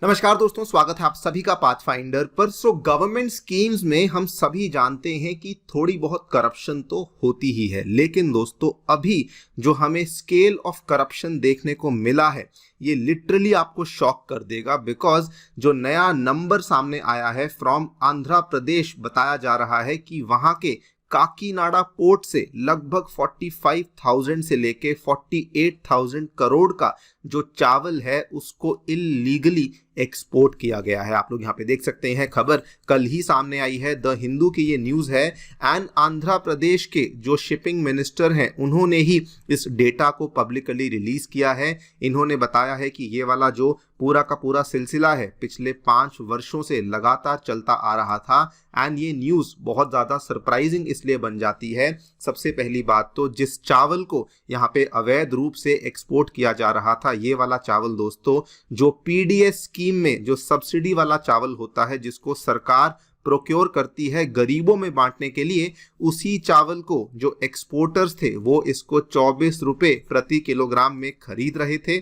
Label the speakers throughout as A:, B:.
A: नमस्कार दोस्तों, स्वागत है आप सभी का पाथफाइंडर पर। गवर्नमेंट स्कीम्स में हम सभी जानते हैं कि थोड़ी बहुत करप्शन तो होती ही है, लेकिन दोस्तों अभी जो हमें स्केल ऑफ करप्शन देखने को मिला है ये लिटरली आपको शॉक कर देगा। बिकॉज जो नया नंबर सामने आया है फ्रॉम आंध्र प्रदेश, बताया जा रहा है कि वहां के काकीनाडा पोर्ट से लगभग 45,000 से लेके 48,000 करोड़ का जो चावल है उसको इलीगली एक्सपोर्ट किया गया है। आप लोग यहाँ पे देख सकते हैं, खबर कल ही सामने आई है, द हिंदू की ये न्यूज़ है। एंड आंध्र प्रदेश के जो शिपिंग मिनिस्टर हैं उन्होंने ही इस डेटा को पब्लिकली रिलीज किया है। इन्होंने बताया है कि ये वाला जो पूरा का पूरा सिलसिला है पिछले 5 वर्षों से लगातार चलता आ रहा था। एंड ये न्यूज़ बहुत ज़्यादा सरप्राइजिंग इसलिए बन जाती है। सबसे पहली बात तो जिस चावल को यहाँ पे अवैध रूप से एक्सपोर्ट किया जा रहा था, ये वाला चावल दोस्तों जो पीडीएस स्कीम में जो सब्सिडी वाला चावल होता है जिसको सरकार प्रोक्योर करती है गरीबों में बांटने के लिए, उसी चावल को जो एक्सपोर्टर्स थे वो इसको 24 रुपए प्रति किलोग्राम में खरीद रहे थे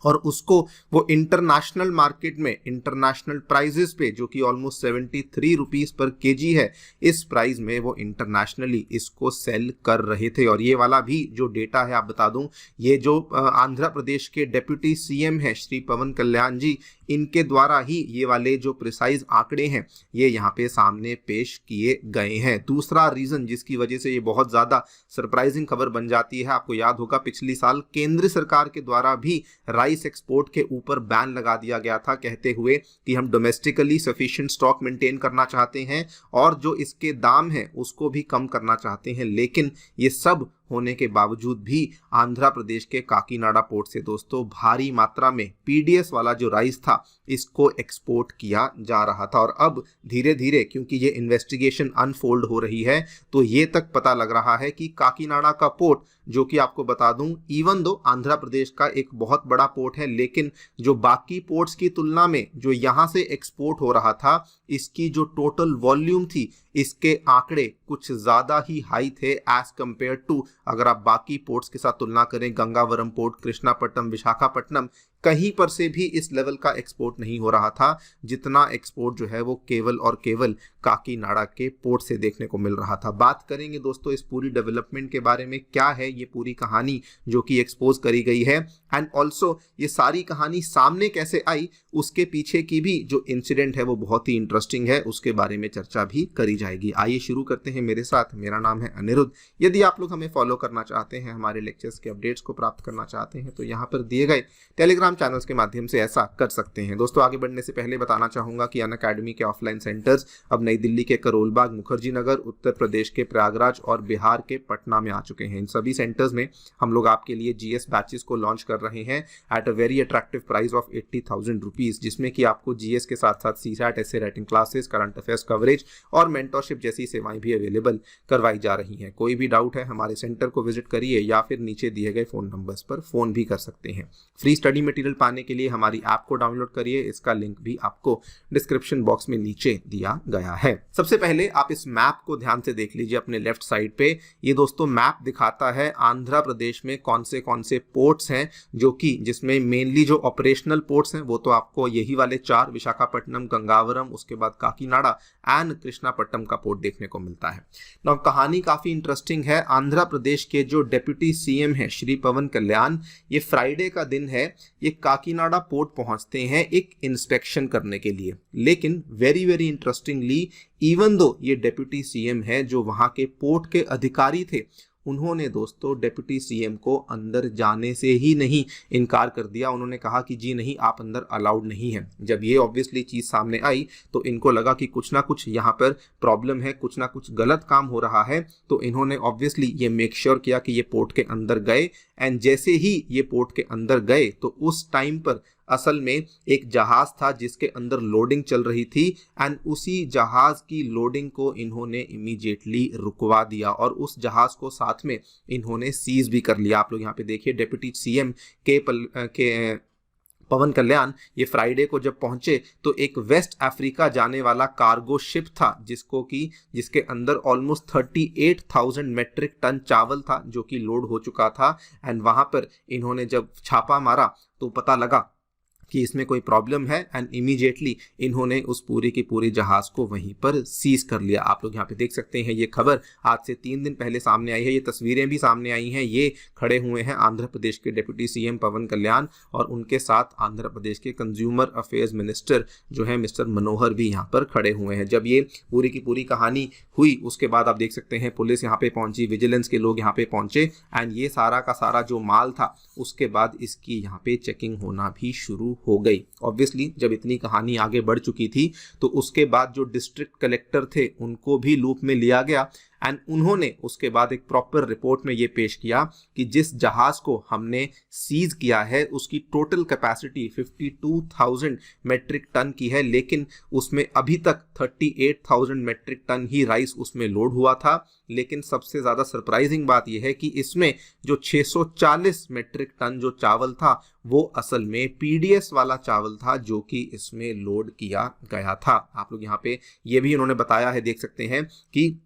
A: और उसको वो इंटरनेशनल मार्केट में इंटरनेशनल प्राइजेस पे जो कि ऑलमोस्ट 73 रुपीस पर केजी है, इस प्राइस में वो इंटरनेशनली इसको सेल कर रहे थे। और ये वाला भी जो डेटा है आप बता दूं, ये जो आंध्र प्रदेश के डेप्यूटी सीएम है श्री पवन कल्याण जी, इनके द्वारा ही ये वाले जो प्रिसाइज आंकड़े हैं ये यहाँ पे सामने पेश किए गए हैं। दूसरा रीजन जिसकी वजह से ये बहुत ज़्यादा सरप्राइजिंग खबर बन जाती है, आपको याद होगा पिछली साल केंद्र सरकार के द्वारा भी राइस एक्सपोर्ट के ऊपर बैन लगा दिया गया था, कहते हुए कि हम डोमेस्टिकली सफिशिएंट स्टॉक मेंटेन करना चाहते हैं और जो इसके दाम है उसको भी कम करना चाहते हैं। लेकिन ये सब होने के बावजूद भी आंध्र प्रदेश के काकीनाडा पोर्ट से दोस्तों भारी मात्रा में पीडीएस वाला जो राइस था इसको एक्सपोर्ट किया जा रहा था। और अब धीरे धीरे क्योंकि ये इन्वेस्टिगेशन अनफोल्ड हो रही है तो ये तक पता लग रहा है कि काकीनाडा का पोर्ट, जो कि आपको बता दूं इवन दो आंध्र प्रदेश का एक बहुत बड़ा पोर्ट है, लेकिन जो बाकी पोर्ट्स की तुलना में जो यहाँ से एक्सपोर्ट हो रहा था इसकी जो टोटल वॉल्यूम थी इसके आंकड़े कुछ ज़्यादा ही हाई थे एज कंपेयर टू, अगर आप बाकी पोर्ट्स के साथ तुलना करें, गंगावरम पोर्ट, कृष्णापट्टनम, विशाखापट्टनम, कहीं पर से भी इस लेवल का एक्सपोर्ट नहीं हो रहा था जितना एक्सपोर्ट जो है वो केवल और केवल काकीनाडा के पोर्ट से देखने को मिल रहा था। बात करेंगे दोस्तों इस पूरी डेवलपमेंट के बारे में, क्या है ये पूरी कहानी जो कि एक्सपोज करी गई है एंड ऑल्सो ये सारी कहानी सामने कैसे आई, उसके पीछे की भी जो इंसिडेंट है वो बहुत ही इंटरेस्टिंग है, उसके बारे में चर्चा भी करी जाएगी। आइए शुरू करते हैं मेरे साथ। मेरा नाम है अनिरुद्ध। यदि आप लोग हमें फॉलो करना चाहते हैं, हमारे लेक्चर्स के अपडेट्स को प्राप्त करना चाहते हैं तो यहाँ पर दिए गए टेलीग्राम चैनल्स के माध्यम से ऐसा कर सकते हैं। दोस्तों आगे बढ़ने से पहले बताना चाहूंगा कि अनअकैडमी के ऑफलाइन सेंटर्स अब नई दिल्ली के करोलबाग, मुखर्जी नगर, उत्तर प्रदेश के प्रयागराज और बिहार के पटना में आ चुके हैं। इन सभी सेंटर्स में हम लोग आपके लिए जीएस बैचेस को लॉन्च कर रहे हैं at a very attractive price of 80,000 rupees, जिसमें कि आपको जीएस के साथ साथ सीसैट, ऐसे writing classes, current affairs coverage और मेंटरशिप जैसी सेवाएं भी अवेलेबल करवाई जा रही हैं। कोई भी डाउट है हमारे सेंटर को विजिट करिए या फिर नीचे दिए गए फोन नंबर्स पर फोन भी कर सकते हैं। फ्री स्टडी मटेरियल पाने के लिए हमारी ऐप को डाउनलोड करिए, इसका लिंक भी आपको डिस्क्रिप्शन बॉक्स में नीचे दिया गया है। सबसे पहले आप इस मैप को ध्यान से देख लीजिए अपने लेफ्ट साइड पे। ये दोस्तों मैप दिखाता है आंध्र प्रदेश में कौन से पोर्ट्स हैं, जो कि जिसमें मेनली जो ऑपरेशनल पोर्ट्स हैं वो तो आपको यही वाले 4 विशाखापट्टनम, गंगावरम, उसके बाद काकीनाडा एंड कृष्णापट्टनम का पोर्ट देखने को मिलता है। नाउ कहानी काफी इंटरेस्टिंग है। आंध्र प्रदेश के जो डेप्यूटी सीएम है श्री पवन कल्याण, ये फ्राइडे का दिन है, ये काकीनाडा पोर्ट पहुंचते हैं एक इंस्पेक्शन करने के लिए। लेकिन very very interestingly, even though ये डेप्यूटी सीएम है, जो वहां के पोर्ट के अधिकारी थे उन्होंने दोस्तों डेप्यूटी सीएम को अंदर जाने से ही नहीं इनकार कर दिया। उन्होंने कहा कि जी नहीं, आप अंदर अलाउड नहीं है। जब ये ऑब्वियसली चीज़ सामने आई तो इनको लगा कि कुछ ना कुछ यहाँ पर प्रॉब्लम है, कुछ ना कुछ गलत काम हो रहा है, तो इन्होंने ऑब्वियसली ये मेक श्योर किया कि ये पोर्ट के अंदर गए। एंड जैसे ही ये पोर्ट के अंदर गए तो उस टाइम पर असल में एक जहाज था जिसके अंदर लोडिंग चल रही थी एंड उसी जहाज की लोडिंग को इन्होंने इमीडिएटली रुकवा दिया और उस जहाज को साथ में इन्होंने सीज भी कर लिया। आप लोग यहाँ पे देखिए डेप्यूटी सीएम के पवन कल्याण ये फ्राइडे को जब पहुंचे तो एक वेस्ट अफ्रीका जाने वाला कार्गो शिप था जिसके अंदर ऑलमोस्ट 38,000 मेट्रिक टन चावल था जो कि लोड हो चुका था। एंड वहां पर इन्होंने जब छापा मारा तो पता लगा कि इसमें कोई प्रॉब्लम है एंड इमीडिएटली इन्होंने उस पूरी की पूरी जहाज को वहीं पर सीज कर लिया। आप लोग यहाँ पे देख सकते हैं, ये खबर आज से 3 दिन पहले सामने आई है, ये तस्वीरें भी सामने आई हैं। ये खड़े हुए हैं आंध्र प्रदेश के डिप्टी सीएम पवन कल्याण और उनके साथ आंध्र प्रदेश के कंज्यूमर अफेयर्स मिनिस्टर जो है मिस्टर मनोहर भी यहाँ पर खड़े हुए हैं। जब ये पूरी की पूरी कहानी हुई उसके बाद आप देख सकते हैं पुलिस यहाँ पे पहुंची, विजिलेंस के लोग यहाँ पे पहुंचे एंड ये सारा का सारा जो माल था उसके बाद इसकी यहाँ पे चेकिंग होना भी शुरू हो गई। ऑब्वियसली जब इतनी कहानी आगे बढ़ चुकी थी तो उसके बाद जो डिस्ट्रिक्ट कलेक्टर थे उनको भी लूप में लिया गया एंड उन्होंने उसके बाद एक प्रॉपर रिपोर्ट में ये पेश किया कि जिस जहाज को हमने सीज किया है उसकी टोटल कैपेसिटी 52,000 मेट्रिक टन की है, लेकिन उसमें अभी तक 38,000 मेट्रिक टन ही राइस उसमें लोड हुआ था। लेकिन सबसे ज़्यादा सरप्राइजिंग बात यह है कि इसमें जो 640 मेट्रिक टन जो चावल था वो असल में पीडीएस वाला चावल था जो कि इसमें लोड किया गया था। आप लोग यहाँ पे ये भी उन्होंने बताया है, देख सकते हैं कि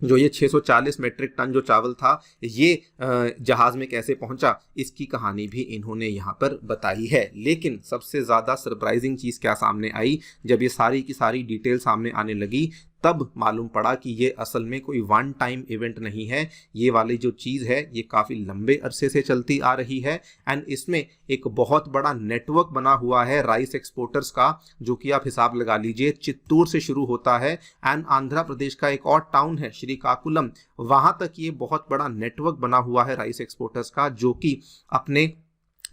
A: जो ये 640 मेट्रिक टन जो चावल था ये जहाज में कैसे पहुंचा इसकी कहानी भी इन्होंने यहाँ पर बताई है। लेकिन सबसे ज़्यादा सरप्राइजिंग चीज़ क्या सामने आई, जब ये सारी की सारी डिटेल सामने आने लगी तब मालूम पड़ा कि ये असल में कोई वन टाइम इवेंट नहीं है। ये वाली जो चीज़ है ये काफ़ी लंबे अरसे से चलती आ रही है एंड इसमें एक बहुत बड़ा नेटवर्क बना हुआ है राइस एक्सपोर्टर्स का, जो कि आप हिसाब लगा लीजिए चित्तूर से शुरू होता है एंड आंध्र प्रदेश का एक और टाउन है श्रीकाकुलम, वहाँ तक ये बहुत बड़ा नेटवर्क बना हुआ है राइस एक्सपोर्टर्स का, जो कि अपने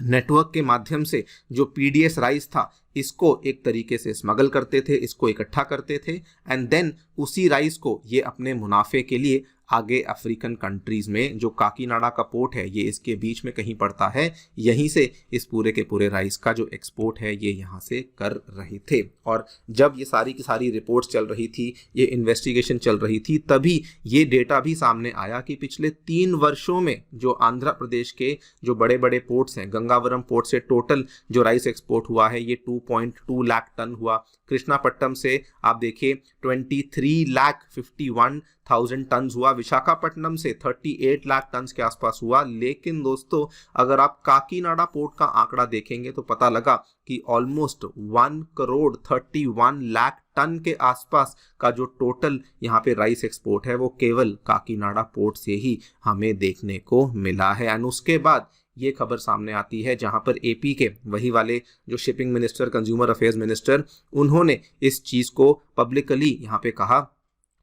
A: नेटवर्क के माध्यम से जो पीडीएस राइस था इसको एक तरीके से स्मगल करते थे, इसको इकट्ठा करते थे एंड देन उसी राइस को ये अपने मुनाफे के लिए आगे अफ्रीकन कंट्रीज़ में, जो काकीनाडा का पोर्ट है ये इसके बीच में कहीं पड़ता है, यहीं से इस पूरे के पूरे राइस का जो एक्सपोर्ट है ये यहाँ से कर रहे थे। और जब ये सारी की सारी रिपोर्ट्स चल रही थी, ये इन्वेस्टिगेशन चल रही थी, तभी ये डेटा भी सामने आया कि पिछले 3 वर्षों में जो आंध्र प्रदेश के जो बड़े बड़े पोर्ट्स हैं, गंगावरम पोर्ट से टोटल जो राइस एक्सपोर्ट हुआ है ये 2.2 लाख टन हुआ। कृष्णापट्टनम से आप देखिए 23,51,000 टन हुआ, विशाखापट्टनम से 38 लाख टन के आसपास हुआ। लेकिन दोस्तों अगर आप काकीनाडा पोर्ट का आंकड़ा देखेंगे तो पता लगा कि ऑलमोस्ट 1,31,00,000 टन के आसपास का जो टोटल यहाँ पे राइस एक्सपोर्ट है वो केवल काकीनाडा पोर्ट से ही हमें देखने को मिला है। एंड उसके बाद ये खबर सामने आती है जहां पर एपी के वही वाले जो shipping minister, consumer affairs minister, उन्होंने इस चीज़ को पब्लिकली यहाँ पे कहा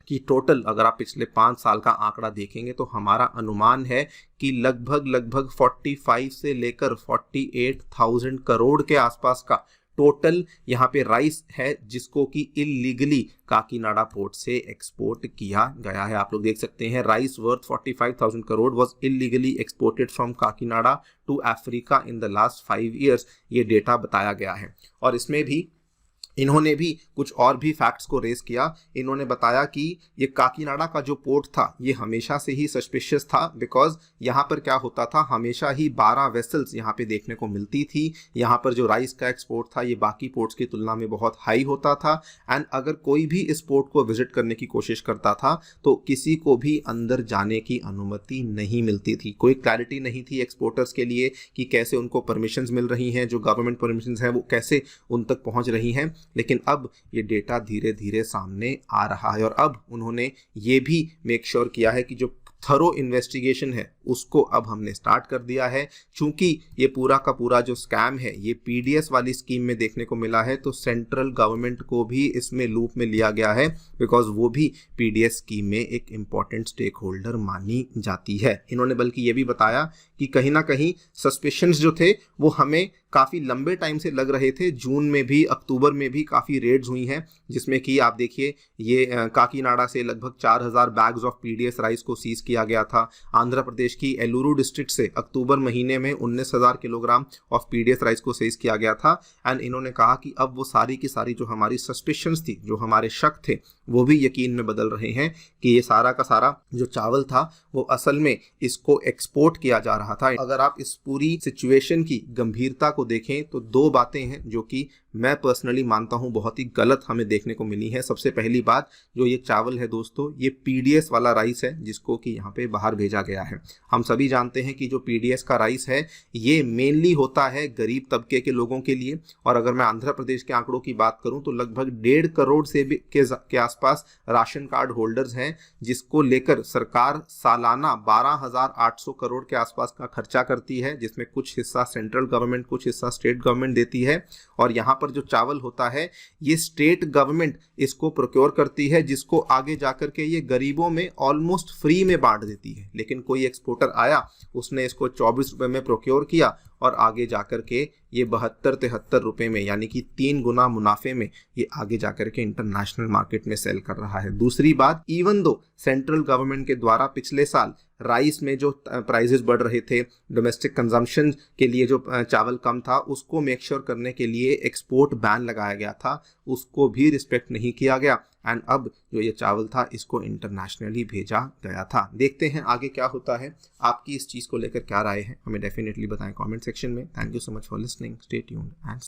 A: कि टोटल अगर आप पिछले 5 साल का आंकड़ा देखेंगे तो हमारा अनुमान है कि लगभग 45 से लेकर 48,000 करोड़ के आसपास का टोटल यहाँ पे राइस है जिसको कि इलीगली काकीनाडा पोर्ट से एक्सपोर्ट किया गया है। आप लोग देख सकते हैं rice worth 45,000 crore was illegally exported from Kakinada to Africa in the last 5 years, ये डेटा बताया गया है। और इसमें भी इन्होंने भी कुछ और भी फैक्ट्स को रेस किया। इन्होंने बताया कि ये काकीनाडा का जो पोर्ट था ये हमेशा से ही सस्पिशियस था, बिकॉज यहाँ पर क्या होता था, हमेशा ही 12 वेसल्स यहाँ पे देखने को मिलती थी। यहाँ पर जो राइस का एक्सपोर्ट था ये बाकी पोर्ट्स की तुलना में बहुत हाई होता था एंड अगर कोई भी इस पोर्ट को विजिट करने की कोशिश करता था तो किसी को भी अंदर जाने की अनुमति नहीं मिलती थी। कोई क्लैरिटी नहीं थी एक्सपोर्टर्स के लिए कि कैसे उनको परमिशंस मिल रही हैं, जो गवर्नमेंट परमिशंस हैं वो कैसे उन तक पहुँच रही हैं। लेकिन अब ये डेटा धीरे धीरे सामने आ रहा है और अब उन्होंने ये भी मेक श्योर किया है कि जो थरो इन्वेस्टिगेशन है उसको अब हमने स्टार्ट कर दिया है। चूंकि ये पूरा का पूरा जो स्कैम है ये पीडीएस वाली स्कीम में देखने को मिला है तो सेंट्रल गवर्नमेंट को भी इसमें लूप में लिया गया है, बिकॉज वो भी पीडीएस स्कीम में एक इम्पॉर्टेंट स्टेक होल्डर मानी जाती है। इन्होंने बल्कि ये भी बताया कि कहीं ना कहीं सस्पिशंस जो थे वो हमें काफ़ी लंबे टाइम से लग रहे थे। जून में भी, अक्टूबर में भी काफ़ी रेड्स हुई हैं जिसमें कि आप देखिए ये काकीनाडा से लगभग 4,000 बैग्स ऑफ पीडीएस राइस को सीज किया गया था। आंध्र प्रदेश की एलुरु डिस्ट्रिक्ट से अक्टूबर महीने में 19,000 किलोग्राम ऑफ पीडीएस राइस को सीज किया गया था। एंड इन्होंने कहा कि अब वो सारी की सारी जो हमारी सस्पिशंस थी, जो हमारे शक थे, वो भी यकीन में बदल रहे हैं कि ये सारा का सारा जो चावल था वो असल में इसको एक्सपोर्ट किया जा रहा था। अगर आप इस पूरी सिचुएशन की गंभीरता को देखें तो 2 बातें हैं जो कि मैं पर्सनली मानता हूं बहुत ही गलत हमें देखने को मिली है। सबसे पहली बात, जो ये चावल है दोस्तों, ये पीडीएस वाला राइस है जिसको कि यहाँ पे बाहर भेजा गया है। हम सभी जानते हैं कि जो पीडीएस का राइस है ये मेनली होता है गरीब तबके के लोगों के लिए, और अगर मैं आंध्र प्रदेश के आंकड़ों की बात करूं तो लगभग 1.5 करोड़ से भी के आसपास राशन कार्ड होल्डर्स हैं, जिसको लेकर सरकार सालाना 12,800 करोड़ के आसपास का खर्चा करती है, जिसमें कुछ हिस्सा सेंट्रल गवर्नमेंट, कुछ हिस्सा स्टेट गवर्नमेंट देती है। और यहाँ पर जो चावल होता है ये स्टेट गवर्नमेंट इसको प्रोक्योर करती है, जिसको आगे जाकर के ये गरीबों में ऑलमोस्ट फ्री में बांट देती है। लेकिन कोई एक्सपोर्टर आया, उसने इसको 24 रुपए में प्रोक्योर किया और आगे जाकर के ये 72-73 रुपए में, यानी कि 3 गुना मुनाफे में ये आगे जाकर के इंटरनेशनल मार्केट में सेल कर रहा है। दूसरी बात, इवन दो सेंट्रल गवर्नमेंट के द्वारा पिछले साल राइस में जो प्राइसेस बढ़ रहे थे, डोमेस्टिक कंजम्पशन के लिए जो चावल कम था, उसको मेक श्योर करने के लिए एक्सपोर्ट बैन लगाया गया था, उसको भी रिस्पेक्ट नहीं किया गया। एंड अब जो ये चावल था इसको इंटरनेशनली भेजा गया था। देखते हैं आगे क्या होता है। आपकी इस चीज़ को लेकर क्या राय है, हमें डेफिनेटली बताएं कमेंट सेक्शन में। Thank you so much for listening, stay tuned and